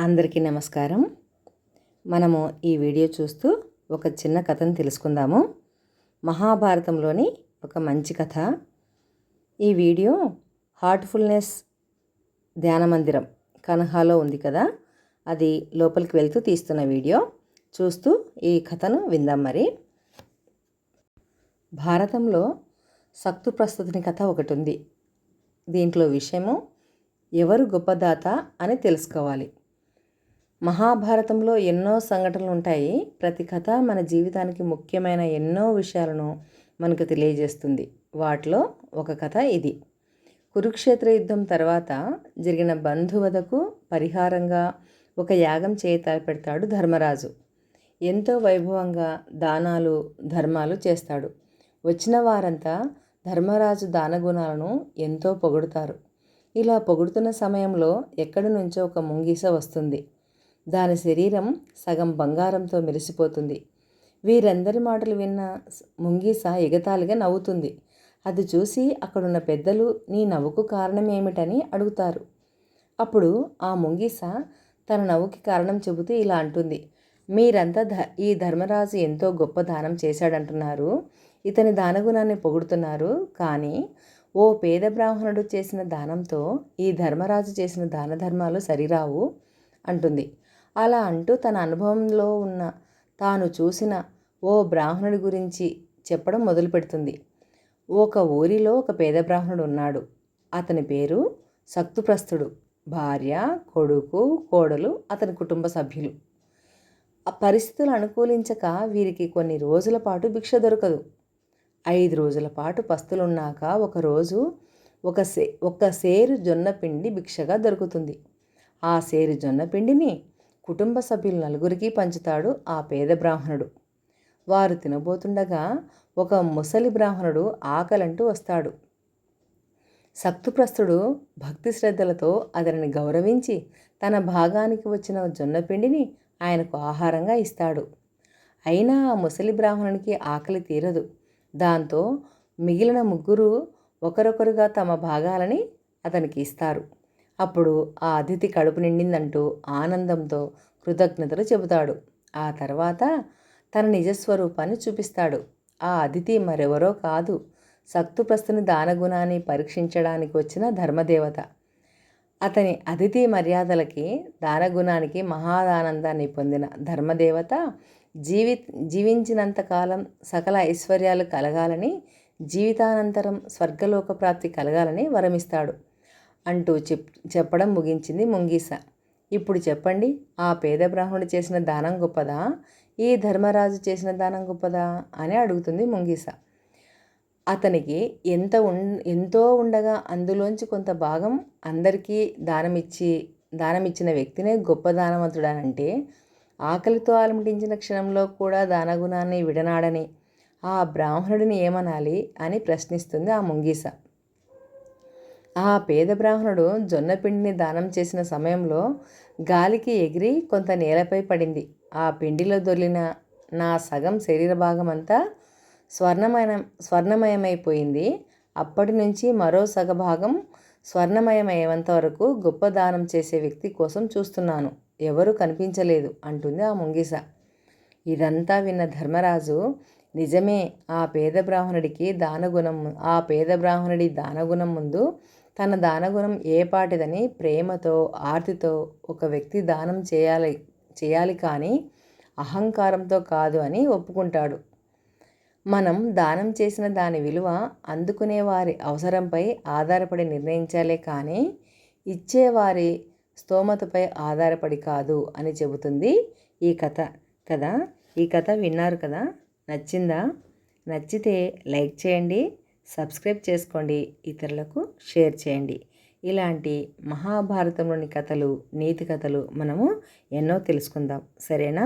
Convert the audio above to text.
అందరికీ నమస్కారం. మనము ఈ వీడియో చూస్తూ ఒక చిన్న కథను తెలుసుకుందాము. మహాభారతంలోని ఒక మంచి కథ. ఈ వీడియో హార్ట్ఫుల్నెస్ ధ్యాన మందిరం కన్హాలో ఉంది కదా, అది లోపలికి వెళ్తూ తీస్తున్న వీడియో. చూస్తూ ఈ కథను విందాం. మరి భారతంలో సక్తు ప్రస్తుతిని కథ ఒకటి ఉంది. దీంట్లో విషయము ఎవరు గొప్పదాత అని తెలుసుకోవాలి. మహాభారతంలో ఎన్నో సంఘటనలు ఉంటాయి. ప్రతి కథ మన జీవితానికి ముఖ్యమైన ఎన్నో విషయాలను మనకు తెలియజేస్తుంది. వాటిలో ఒక కథ ఇది. కురుక్షేత్ర యుద్ధం తర్వాత జరిగిన బంధువధకు పరిహారంగా ఒక యాగం తలపెడతాడు ధర్మరాజు. ఎంతో వైభవంగా దానాలు ధర్మాలు చేస్తాడు. వచ్చిన వారంతా ధర్మరాజు దానగుణాలను ఎంతో పొగుడుతారు. ఇలా పొగుడుతున్న సమయంలో ఎక్కడి నుంచో ఒక ముంగీస వస్తుంది. దాని శరీరం సగం బంగారంతో మెరిసిపోతుంది. వీరందరి మాటలు విన్న ముంగీస ఎగతాళిగా నవ్వుతుంది. అది చూసి అక్కడున్న పెద్దలు నీ నవ్వుకు కారణం ఏమిటని అడుగుతారు. అప్పుడు ఆ ముంగీస తన నవ్వుకి కారణం చెబుతూ ఇలా అంటుంది, మీరంతా ఈ ధర్మరాజు ఎంతో గొప్ప దానం చేశాడంటున్నారు, ఇతని దానగుణాన్ని పొగుడుతున్నారు, కానీ ఓ పేద బ్రాహ్మణుడు చేసిన దానంతో ఈ ధర్మరాజు చేసిన దాన ధర్మాలు సరిరావు అంటుంది. అలా అంటూ తన అనుభవంలో ఉన్న తాను చూసిన ఓ బ్రాహ్మణుడి గురించి చెప్పడం మొదలు పెడుతుంది. ఒక ఊరిలో ఒక పేద బ్రాహ్మణుడు ఉన్నాడు. అతని పేరు సక్తుప్రస్తుడు. భార్య, కొడుకు, కోడలు అతని కుటుంబ సభ్యులు. ఆ పరిస్థితులు అనుకూలించక వీరికి కొన్ని రోజుల పాటు భిక్ష దొరకదు. 5 రోజుల పాటు పస్తులున్నాక ఒకరోజు ఒక సేరు జొన్న పిండి భిక్షగా దొరుకుతుంది. ఆ సేరు జొన్న పిండిని కుటుంబ సభ్యులు నలుగురికి పంచుతాడు ఆ పేద బ్రాహ్మణుడు. వారు తినబోతుండగా ఒక ముసలి బ్రాహ్మణుడు ఆకలంటూ వస్తాడు. సక్తుప్రస్తుడు భక్తి శ్రద్ధలతో అతనిని గౌరవించి తన భాగానికి వచ్చిన జొన్నపిండిని ఆయనకు ఆహారంగా ఇస్తాడు. అయినా ఆ ముసలి బ్రాహ్మణునికి ఆకలి తీరదు. దాంతో మిగిలిన ముగ్గురు ఒకరొకరుగా తమ భాగాలని అతనికి ఇస్తారు. అప్పుడు ఆ అతిథి కడుపు నిండిందంటూ ఆనందంతో కృతజ్ఞతలు చెబుతాడు. ఆ తర్వాత తన నిజస్వరూపాన్ని చూపిస్తాడు. ఆ అతిథి మరెవరో కాదు, సక్తుప్రస్తుని దానగుణాన్ని పరీక్షించడానికి వచ్చిన ధర్మదేవత. అతని అతిథి మర్యాదలకి, దానగుణానికి మహాదానందాన్ని పొందిన ధర్మదేవత జీవించినంతకాలం సకల ఐశ్వర్యాలు కలగాలని, జీవితానంతరం స్వర్గలోక ప్రాప్తి కలగాలని వరమిస్తాడు అంటూ చెప్పడం ముగించింది ముంగీస. ఇప్పుడు చెప్పండి, ఆ పేద బ్రాహ్మణుడు చేసిన దానం గొప్పదా, ఈ ధర్మరాజు చేసిన దానం గొప్పదా అని అడుగుతుంది ముంగీస. అతనికి ఎంతో ఉండగా అందులోంచి కొంత భాగం అందరికీ దానమిచ్చిన వ్యక్తినే గొప్ప దానవంతుడానంటే, ఆకలితో అలమటించిన క్షణంలో కూడా దానగుణాన్ని విడనాడని ఆ బ్రాహ్మణుడిని ఏమనాలి అని ప్రశ్నిస్తుంది ఆ ముంగీస. ఆ పేద బ్రాహ్మణుడు జొన్నపిండిని దానం చేసిన సమయంలో గాలికి ఎగిరి కొంత నేలపై పడింది. ఆ పిండిలో దొర్లిన నా సగం శరీర భాగమంతా స్వర్ణమయమైపోయింది. అప్పటి నుంచి మరో సగభాగం స్వర్ణమయమయ్యేంత వరకు గొప్ప దానం చేసే వ్యక్తి కోసం చూస్తున్నాను, ఎవరూ కనిపించలేదు అంటుంది ఆ ముంగీస. ఇదంతా విన్న ధర్మరాజు, నిజమే, ఆ పేద బ్రాహ్మణుడి దానగుణం ముందు తన దానగుణం ఏపాటిదని ప్రేమతో, ఆర్తితో ఒక వ్యక్తి దానం చేయాలి కానీ అహంకారంతో కాదు అని ఒప్పుకుంటాడు. మనం దానం చేసిన దాని విలువ అందుకునే వారి అవసరంపై ఆధారపడి నిర్ణయించాలే కానీ ఇచ్చేవారి స్తోమతపై ఆధారపడి కాదు అని చెబుతుంది ఈ కథ కదా. ఈ కథ విన్నారు కదా, నచ్చిందా? నచ్చితే లైక్ చేయండి, సబ్స్క్రైబ్ చేసుకోండి, ఇతరులకు షేర్ చేయండి. ఇలాంటి మహాభారతంలోని కథలు, నీతి కథలు మనము ఎన్నో తెలుసుకుందాం. సరేనా?